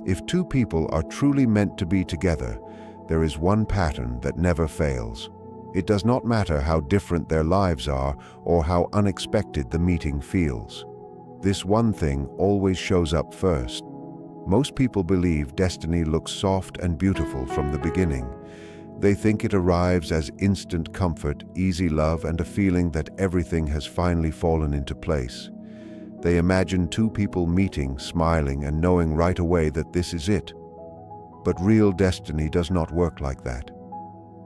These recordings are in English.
If two people are truly meant to be together, there is one pattern that never fails. It does not matter how different their lives are or how unexpected the meeting feels. This one thing always shows up first. Most people believe destiny looks soft and beautiful from the beginning. They think it arrives as instant comfort, easy love, and a feeling that everything has finally fallen into place. They imagine two people meeting, smiling, and knowing right away that this is it. But real destiny does not work like that.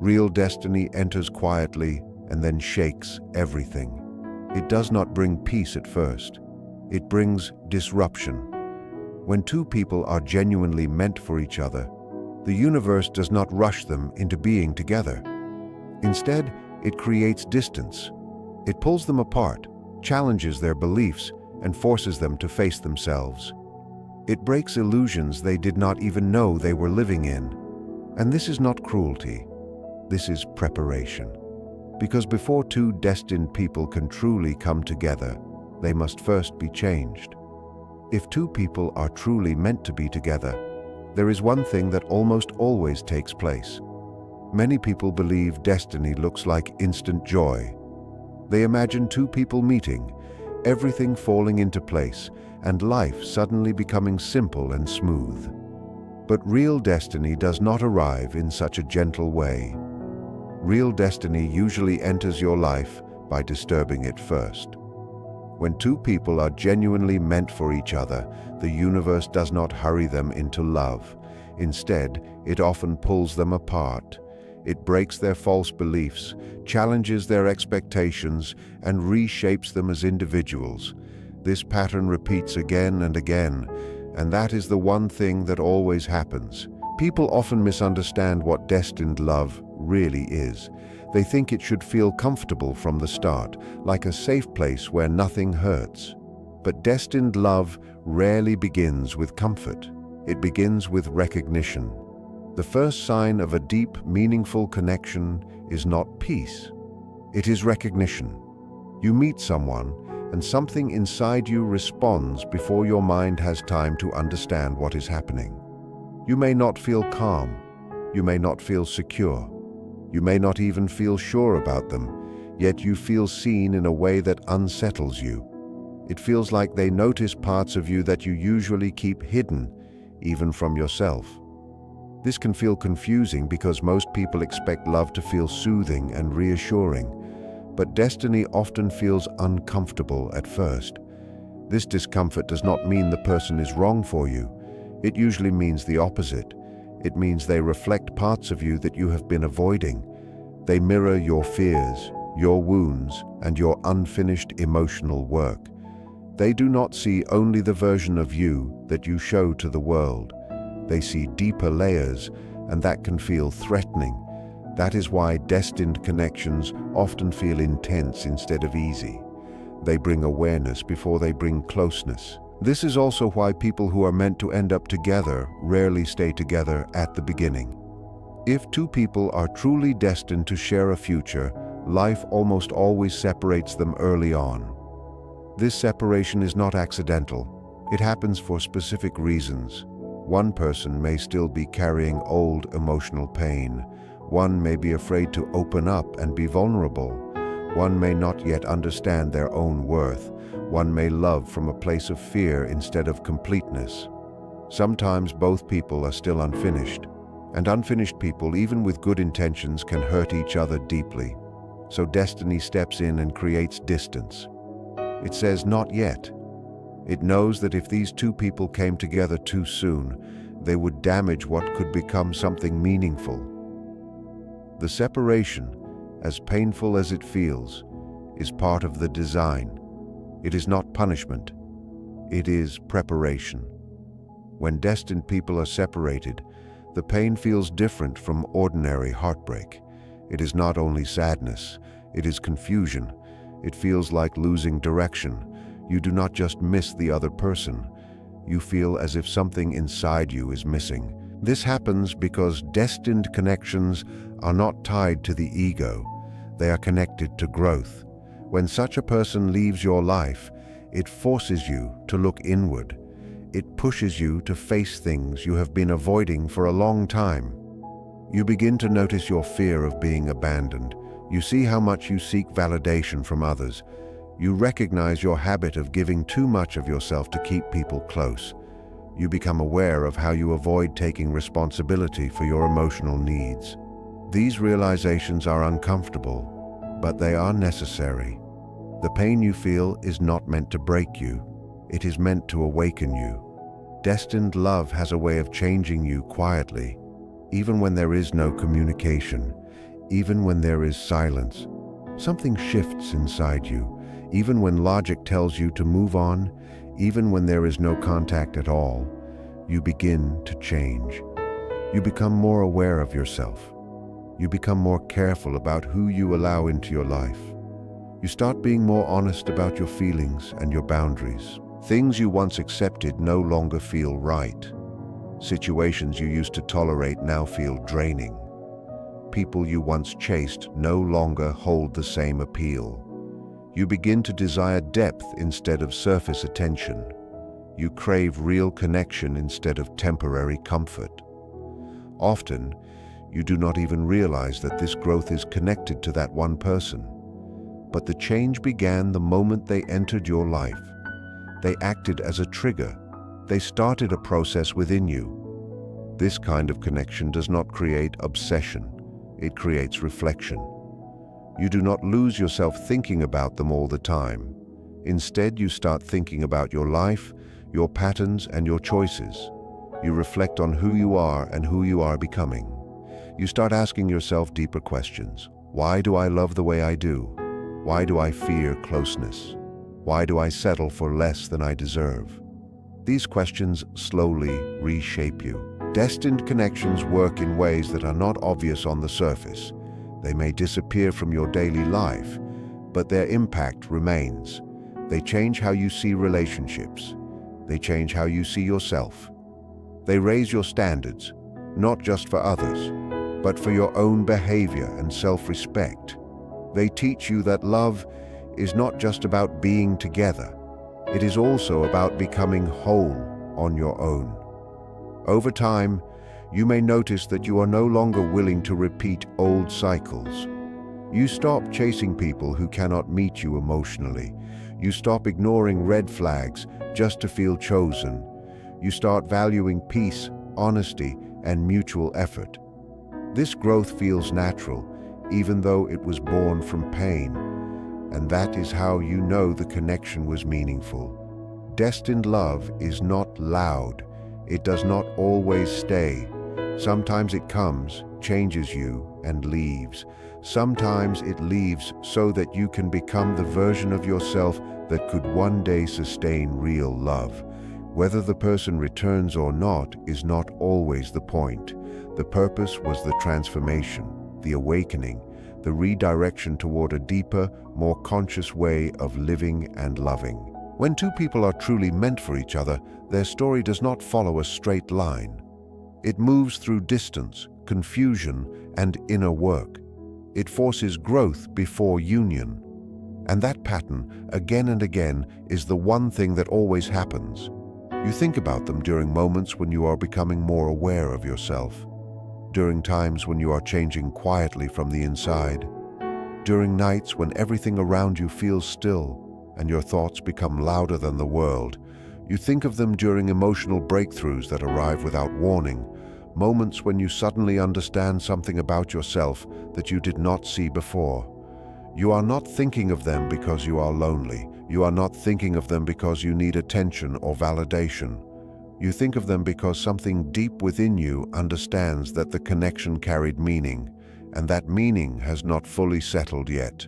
Real destiny enters quietly and then shakes everything. It does not bring peace at first. It brings disruption. When two people are genuinely meant for each other, the universe does not rush them into being together. Instead, it creates distance. It pulls them apart, challenges their beliefs, and forces them to face themselves. It breaks illusions they did not even know they were living in. And this is not cruelty. This is preparation. Because before two destined people can truly come together, they must first be changed. If two people are truly meant to be together, there is one thing that almost always takes place. Many people believe destiny looks like instant joy. They imagine two people meeting, everything falling into place, and life suddenly becoming simple and smooth. But real destiny does not arrive in such a gentle way. Real destiny usually enters your life by disturbing it first. When two people are genuinely meant for each other, the universe does not hurry them into love. Instead, it often pulls them apart. It breaks their false beliefs, challenges their expectations, and reshapes them as individuals. This pattern repeats again and again, and that is the one thing that always happens. People often misunderstand what destined love really is. They think it should feel comfortable from the start, like a safe place where nothing hurts. But destined love rarely begins with comfort. It begins with recognition. The first sign of a deep, meaningful connection is not peace. It is recognition. You meet someone, and something inside you responds before your mind has time to understand what is happening. You may not feel calm. You may not feel secure. You may not even feel sure about them, yet you feel seen in a way that unsettles you. It feels like they notice parts of you that you usually keep hidden, even from yourself. This can feel confusing because most people expect love to feel soothing and reassuring, but destiny often feels uncomfortable at first. This discomfort does not mean the person is wrong for you. It usually means the opposite. It means they reflect parts of you that you have been avoiding. They mirror your fears, your wounds, and your unfinished emotional work. They do not see only the version of you that you show to the world. They see deeper layers, and that can feel threatening. That is why destined connections often feel intense instead of easy. They bring awareness before they bring closeness. This is also why people who are meant to end up together rarely stay together at the beginning. If two people are truly destined to share a future, life almost always separates them early on. This separation is not accidental. It happens for specific reasons. One person may still be carrying old emotional pain. One may be afraid to open up and be vulnerable. One may not yet understand their own worth. One may love from a place of fear instead of completeness. Sometimes both people are still unfinished, and unfinished people, even with good intentions, can hurt each other deeply. So destiny steps in and creates distance. It says, "Not yet." It knows that if these two people came together too soon, they would damage what could become something meaningful. The separation, as painful as it feels, is part of the design. It is not punishment. It is preparation. When destined people are separated, the pain feels different from ordinary heartbreak. It is not only sadness, it is confusion. It feels like losing direction. You do not just miss the other person. You feel as if something inside you is missing. This happens because destined connections are not tied to the ego. They are connected to growth. When such a person leaves your life, it forces you to look inward. It pushes you to face things you have been avoiding for a long time. You begin to notice your fear of being abandoned. You see how much you seek validation from others. You recognize your habit of giving too much of yourself to keep people close. You become aware of how you avoid taking responsibility for your emotional needs. These realizations are uncomfortable, but they are necessary. The pain you feel is not meant to break you. It is meant to awaken you. Destined love has a way of changing you quietly, even when there is no communication, even when there is silence. Something shifts inside you, even when logic tells you to move on, even when there is no contact at all. You begin to change. You become more aware of yourself. You become more careful about who you allow into your life. You start being more honest about your feelings and your boundaries. Things you once accepted no longer feel right. Situations you used to tolerate now feel draining. People you once chased no longer hold the same appeal. You begin to desire depth instead of surface attention. You crave real connection instead of temporary comfort. Often, you do not even realize that this growth is connected to that one person. But the change began the moment they entered your life. They acted as a trigger. They started a process within you. This kind of connection does not create obsession. It creates reflection. You do not lose yourself thinking about them all the time. Instead, you start thinking about your life, your patterns, and your choices. You reflect on who you are and who you are becoming. You start asking yourself deeper questions. Why do I love the way I do? Why do I fear closeness? Why do I settle for less than I deserve? These questions slowly reshape you. Destined connections work in ways that are not obvious on the surface. They may disappear from your daily life, but their impact remains. They change how you see relationships. They change how you see yourself. They raise your standards, not just for others, but for your own behavior and self-respect. They teach you that love is not just about being together. It is also about becoming whole on your own. Over time, you may notice that you are no longer willing to repeat old cycles. You stop chasing people who cannot meet you emotionally. You stop ignoring red flags just to feel chosen. You start valuing peace, honesty, and mutual effort. This growth feels natural, even though it was born from pain. And that is how you know the connection was meaningful. Destined love is not loud. It does not always stay. Sometimes it comes, changes you, and leaves. Sometimes it leaves so that you can become the version of yourself that could one day sustain real love. Whether the person returns or not is not always the point. The purpose was the transformation, the awakening, the redirection toward a deeper, more conscious way of living and loving. When two people are truly meant for each other, their story does not follow a straight line. It moves through distance, confusion, and inner work. It forces growth before union. And that pattern, again and again, is the one thing that always happens. You think about them during moments when you are becoming more aware of yourself, during times when you are changing quietly from the inside, during nights when everything around you feels still and your thoughts become louder than the world. You think of them during emotional breakthroughs that arrive without warning, moments when you suddenly understand something about yourself that you did not see before. You are not thinking of them because you are lonely. You are not thinking of them because you need attention or validation. You think of them because something deep within you understands that the connection carried meaning, and that meaning has not fully settled yet.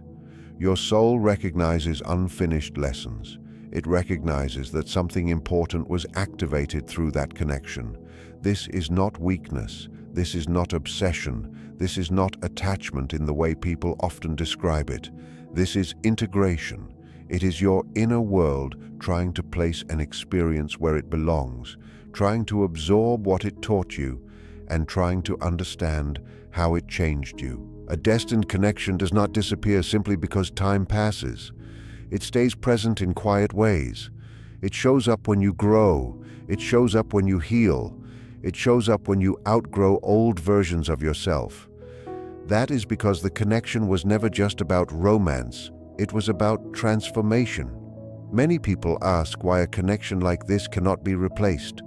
Your soul recognizes unfinished lessons. It recognizes that something important was activated through that connection. This is not weakness. This is not obsession. This is not attachment in the way people often describe it. This is integration. It is your inner world trying to place an experience where it belongs, trying to absorb what it taught you, and trying to understand how it changed you. A destined connection does not disappear simply because time passes. It stays present in quiet ways. It shows up when you grow, It shows up when you heal. It shows up when you outgrow old versions of yourself. That is because the connection was never just about romance. It was about transformation. Many people ask why a connection like this cannot be replaced.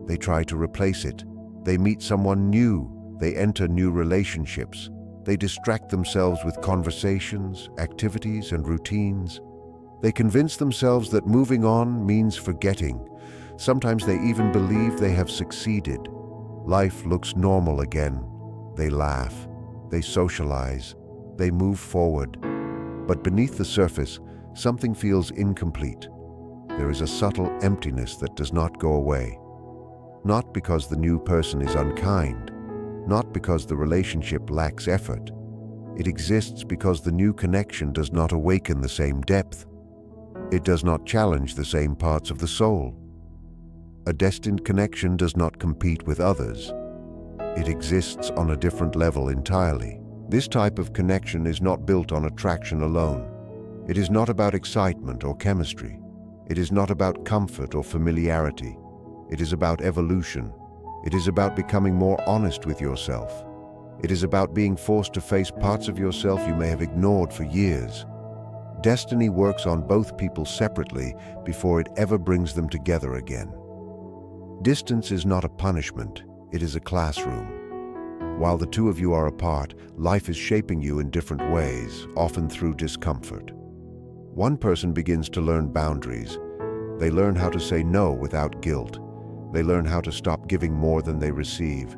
They try to replace it. They meet someone new. They enter new relationships. They distract themselves with conversations, activities, and routines. They convince themselves that moving on means forgetting. Sometimes they even believe they have succeeded. Life looks normal again. They laugh. They socialize. They move forward. But beneath the surface, something feels incomplete. There is a subtle emptiness that does not go away. Not because the new person is unkind, not because the relationship lacks effort. It exists because the new connection does not awaken the same depth. It does not challenge the same parts of the soul. A destined connection does not compete with others. It exists on a different level entirely. This type of connection is not built on attraction alone. It is not about excitement or chemistry. It is not about comfort or familiarity. It is about evolution. It is about becoming more honest with yourself. It is about being forced to face parts of yourself you may have ignored for years. Destiny works on both people separately before it ever brings them together again. Distance is not a punishment. It is a classroom. While the two of you are apart, life is shaping you in different ways, often through discomfort. One person begins to learn boundaries. They learn how to say no without guilt. They learn how to stop giving more than they receive.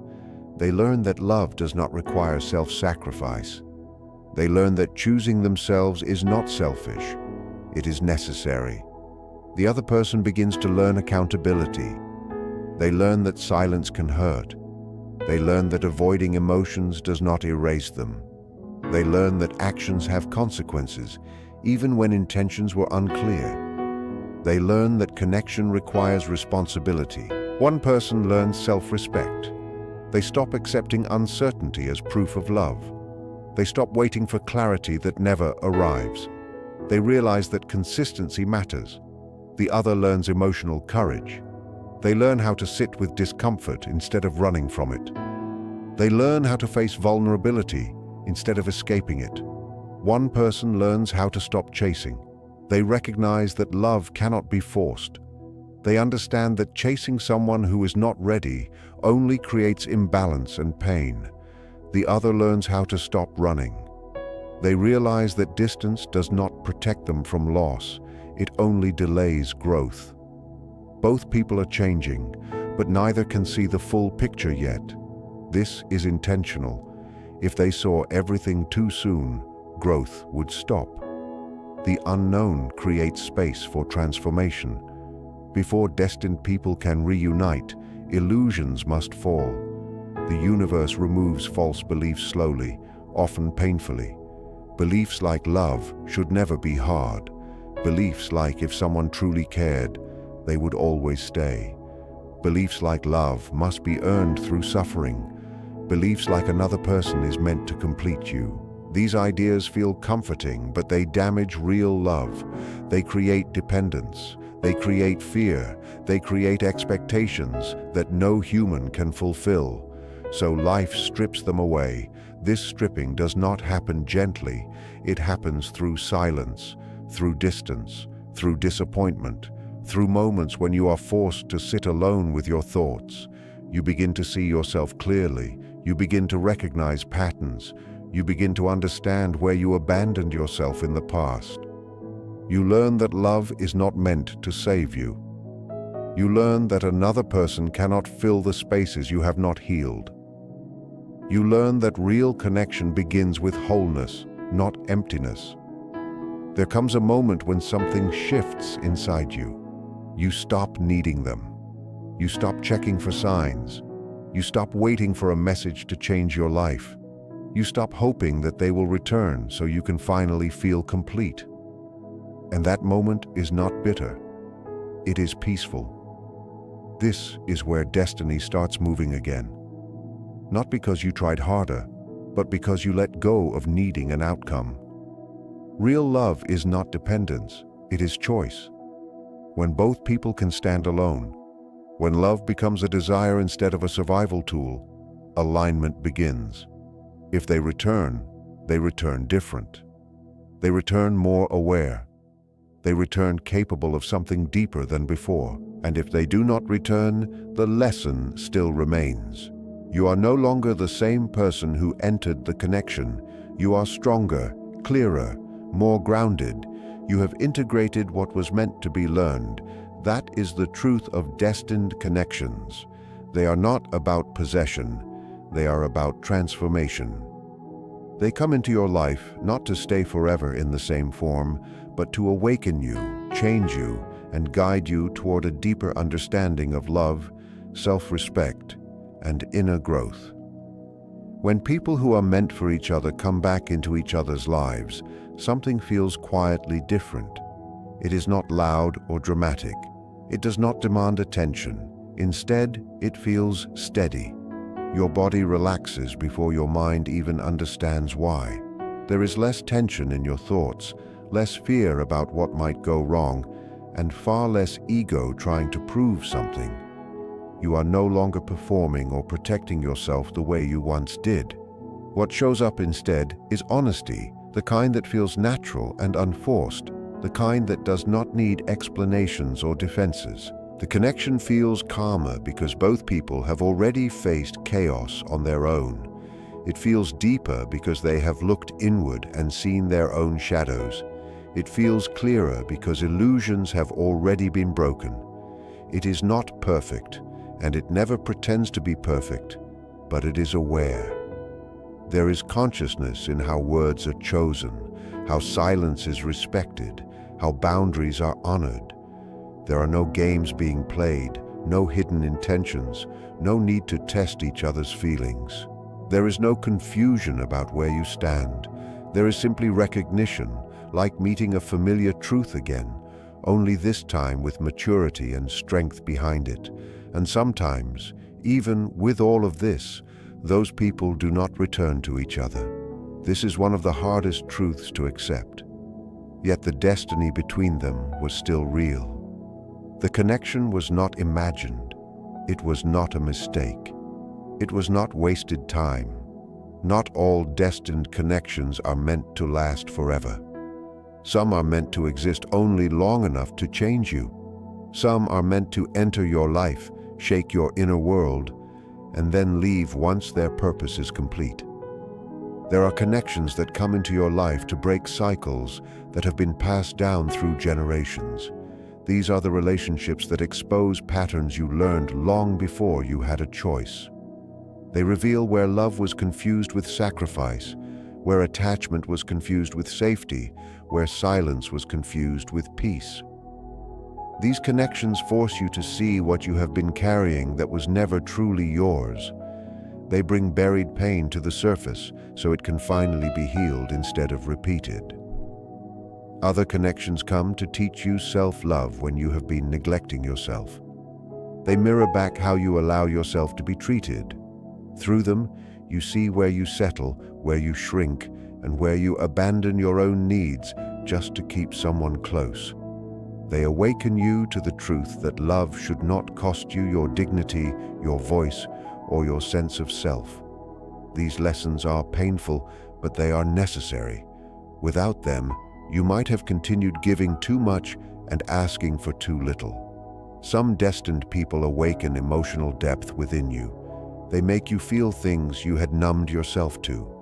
They learn that love does not require self-sacrifice. They learn that choosing themselves is not selfish. It is necessary. The other person begins to learn accountability. They learn that silence can hurt. They learn that avoiding emotions does not erase them. They learn that actions have consequences, even when intentions were unclear. They learn that connection requires responsibility. One person learns self-respect. They stop accepting uncertainty as proof of love. They stop waiting for clarity that never arrives. They realize that consistency matters. The other learns emotional courage. They learn how to sit with discomfort instead of running from it. They learn how to face vulnerability instead of escaping it. One person learns how to stop chasing. They recognize that love cannot be forced. They understand that chasing someone who is not ready only creates imbalance and pain. The other learns how to stop running. They realize that distance does not protect them from loss. It only delays growth. Both people are changing, but neither can see the full picture yet. This is intentional. If they saw everything too soon, growth would stop. The unknown creates space for transformation. Before destined people can reunite, illusions must fall. The universe removes false beliefs slowly, often painfully. Beliefs like love should never be hard. Beliefs like if someone truly cared, they would always stay. Beliefs like love must be earned through suffering. Beliefs like another person is meant to complete you. These ideas feel comforting, but they damage real love. They create dependence. They create fear. They create expectations that no human can fulfill. So life strips them away. This stripping does not happen gently. It happens through silence, through distance, through disappointment, through moments when you are forced to sit alone with your thoughts. You begin to see yourself clearly. You begin to recognize patterns. You begin to understand where you abandoned yourself in the past. You learn that love is not meant to save you. You learn that another person cannot fill the spaces you have not healed. You learn that real connection begins with wholeness, not emptiness. There comes a moment when something shifts inside you. You stop needing them. You stop checking for signs. You stop waiting for a message to change your life. You stop hoping that they will return so you can finally feel complete. And that moment is not bitter. It is peaceful. This is where destiny starts moving again. Not because you tried harder, but because you let go of needing an outcome. Real love is not dependence, it is choice. When both people can stand alone, When love becomes a desire instead of a survival tool, alignment begins. If they return different. They return more aware. They return capable of something deeper than before. And if they do not return, the lesson still remains. You are no longer the same person who entered the connection. You are stronger, clearer, more grounded. You have integrated what was meant to be learned. That is the truth of destined connections. They are not about possession. They are about transformation. They come into your life not to stay forever in the same form, but to awaken you, change you, and guide you toward a deeper understanding of love, self-respect, and inner growth. When people who are meant for each other come back into each other's lives, something feels quietly different. It is not loud or dramatic. It does not demand attention. Instead, it feels steady. Your body relaxes before your mind even understands why. There is less tension in your thoughts, less fear about what might go wrong, and far less ego trying to prove something. You are no longer performing or protecting yourself the way you once did. What shows up instead is honesty, the kind that feels natural and unforced, the kind that does not need explanations or defenses. The connection feels calmer because both people have already faced chaos on their own. It feels deeper because they have looked inward and seen their own shadows. It feels clearer because illusions have already been broken. It is not perfect, and it never pretends to be perfect, but it is aware. There is consciousness in how words are chosen, how silence is respected, how boundaries are honored. There are no games being played, no hidden intentions, no need to test each other's feelings. There is no confusion about where you stand. There is simply recognition, like meeting a familiar truth again, only this time with maturity and strength behind it. And sometimes, even with all of this, those people do not return to each other. This is one of the hardest truths to accept. Yet the destiny between them was still real. The connection was not imagined. It was not a mistake. It was not wasted time. Not all destined connections are meant to last forever. Some are meant to exist only long enough to change you. Some are meant to enter your life, shake your inner world, and then leave once their purpose is complete. There are connections that come into your life to break cycles that have been passed down through generations. These are the relationships that expose patterns you learned long before you had a choice. They reveal where love was confused with sacrifice, where attachment was confused with safety, where silence was confused with peace. These connections force you to see what you have been carrying that was never truly yours. They bring buried pain to the surface so it can finally be healed instead of repeated. Other connections come to teach you self-love when you have been neglecting yourself. They mirror back how you allow yourself to be treated. Through them, you see where you settle, where you shrink, and where you abandon your own needs just to keep someone close. They awaken you to the truth that love should not cost you your dignity, your voice, or your sense of self. These lessons are painful, but they are necessary. Without them, you might have continued giving too much and asking for too little. Some destined people awaken emotional depth within you. They make you feel things you had numbed yourself to.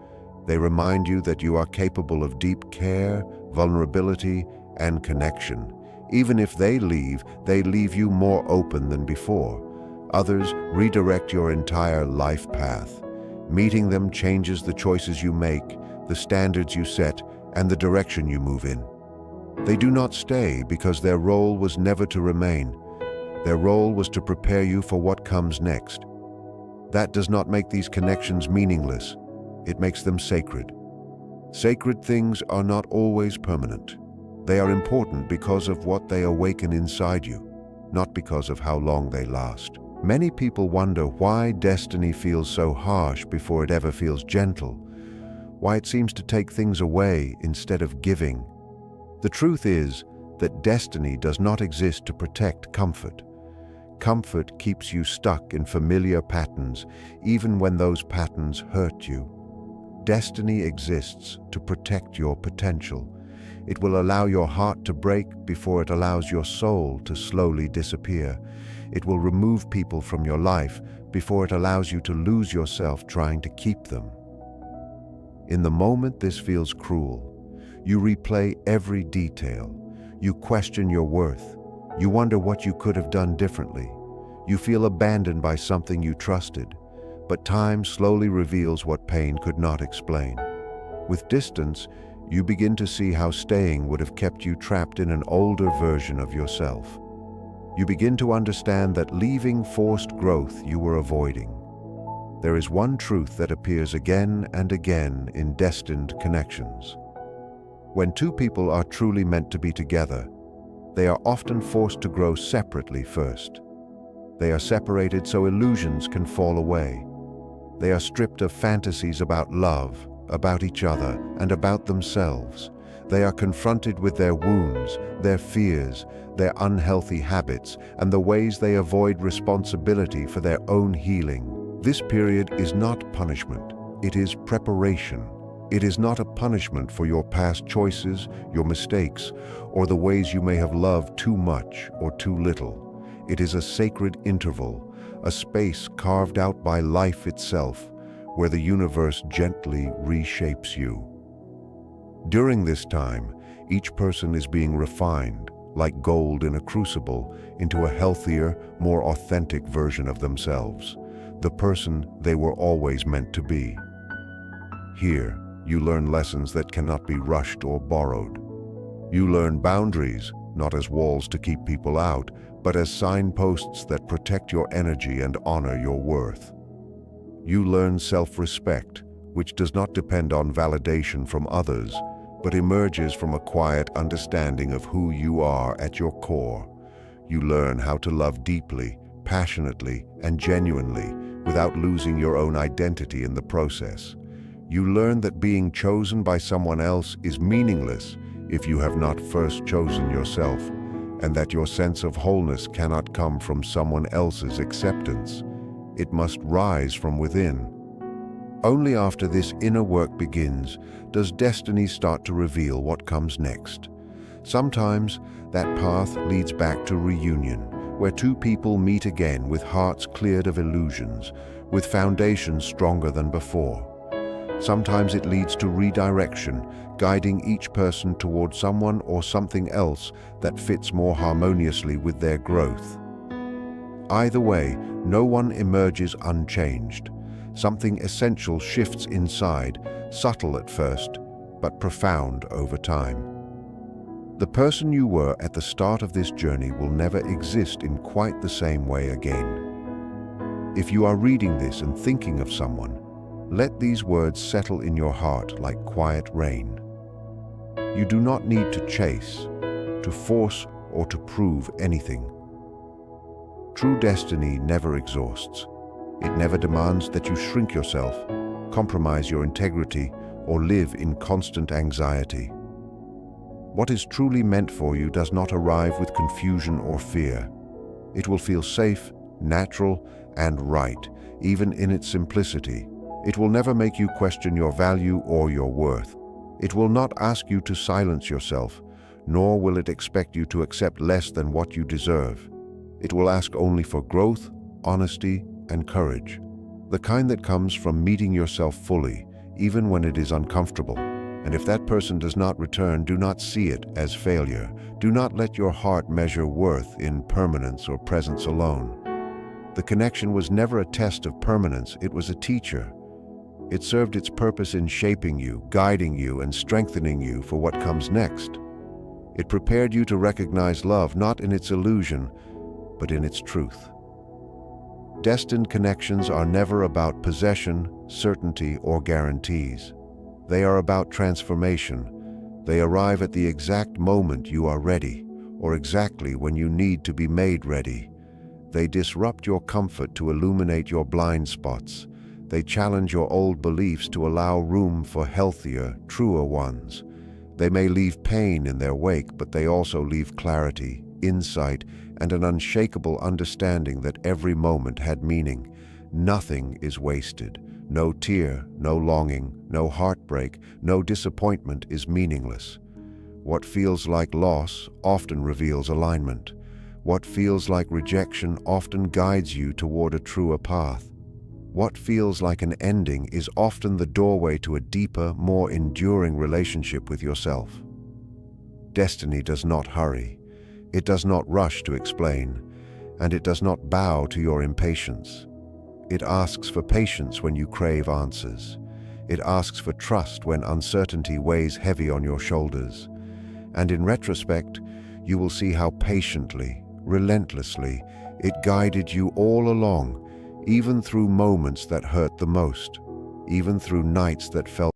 They remind you that you are capable of deep care, vulnerability, and connection. Even if they leave you more open than before. Others redirect your entire life path. Meeting them changes the choices you make, the standards you set, and the direction you move in. They do not stay because their role was never to remain. Their role was to prepare you for what comes next. That does not make these connections meaningless. It makes them sacred. Sacred things are not always permanent. They are important because of what they awaken inside you, not because of how long they last. Many people wonder why destiny feels so harsh before it ever feels gentle, why it seems to take things away instead of giving. The truth is that destiny does not exist to protect comfort. Comfort keeps you stuck in familiar patterns, even when those patterns hurt you. Destiny exists to protect your potential. It will allow your heart to break before it allows your soul to slowly disappear. It will remove people from your life before it allows you to lose yourself trying to keep them. In the moment this feels cruel, you replay every detail. You question your worth. You wonder what you could have done differently. You feel abandoned by something you trusted. But time slowly reveals what pain could not explain. With distance, you begin to see how staying would have kept you trapped in an older version of yourself. You begin to understand that leaving forced growth you were avoiding. There is one truth that appears again and again in destined connections. When two people are truly meant to be together, they are often forced to grow separately first. They are separated so illusions can fall away. They are stripped of fantasies about love, about each other, and about themselves. They are confronted with their wounds, their fears, their unhealthy habits, and the ways they avoid responsibility for their own healing. This period is not punishment, it is preparation. It is not a punishment for your past choices, your mistakes, or the ways you may have loved too much or too little. It is a sacred interval, a space carved out by life itself, where the universe gently reshapes you. During this time, each person is being refined, like gold in a crucible, into a healthier, more authentic version of themselves, the person they were always meant to be. Here, you learn lessons that cannot be rushed or borrowed. You learn boundaries, not as walls to keep people out, but as signposts that protect your energy and honor your worth. You learn self-respect, which does not depend on validation from others, but emerges from a quiet understanding of who you are at your core. You learn how to love deeply, passionately, and genuinely, without losing your own identity in the process. You learn that being chosen by someone else is meaningless if you have not first chosen yourself, and that your sense of wholeness cannot come from someone else's acceptance. It must rise from within. Only after this inner work begins does destiny start to reveal what comes next. Sometimes that path leads back to reunion, where two people meet again with hearts cleared of illusions, with foundations stronger than before. Sometimes it leads to redirection, guiding each person toward someone or something else that fits more harmoniously with their growth. Either way, no one emerges unchanged. Something essential shifts inside, subtle at first, but profound over time. The person you were at the start of this journey will never exist in quite the same way again. If you are reading this and thinking of someone, let these words settle in your heart like quiet rain. You do not need to chase, to force, or to prove anything. True destiny never exhausts. It never demands that you shrink yourself, compromise your integrity, or live in constant anxiety. What is truly meant for you does not arrive with confusion or fear. It will feel safe, natural, and right, even in its simplicity. It will never make you question your value or your worth. It will not ask you to silence yourself, nor will it expect you to accept less than what you deserve. It will ask only for growth, honesty, and courage, the kind that comes from meeting yourself fully, even when it is uncomfortable. And if that person does not return, do not see it as failure. Do not let your heart measure worth in permanence or presence alone. The connection was never a test of permanence, it was a teacher. It served its purpose in shaping you, guiding you, and strengthening you for what comes next. It prepared you to recognize love not in its illusion, but in its truth. Destined connections are never about possession, certainty, or guarantees. They are about transformation. They arrive at the exact moment you are ready, or exactly when you need to be made ready. They disrupt your comfort to illuminate your blind spots. They challenge your old beliefs to allow room for healthier, truer ones. They may leave pain in their wake, but they also leave clarity, insight, and an unshakable understanding that every moment had meaning. Nothing is wasted. No tear, no longing, no heartbreak, no disappointment is meaningless. What feels like loss often reveals alignment. What feels like rejection often guides you toward a truer path. What feels like an ending is often the doorway to a deeper, more enduring relationship with yourself. Destiny does not hurry. It does not rush to explain, and it does not bow to your impatience. It asks for patience when you crave answers. It asks for trust when uncertainty weighs heavy on your shoulders. And in retrospect, you will see how patiently, relentlessly, it guided you all along, even through moments that hurt the most, even through nights that felt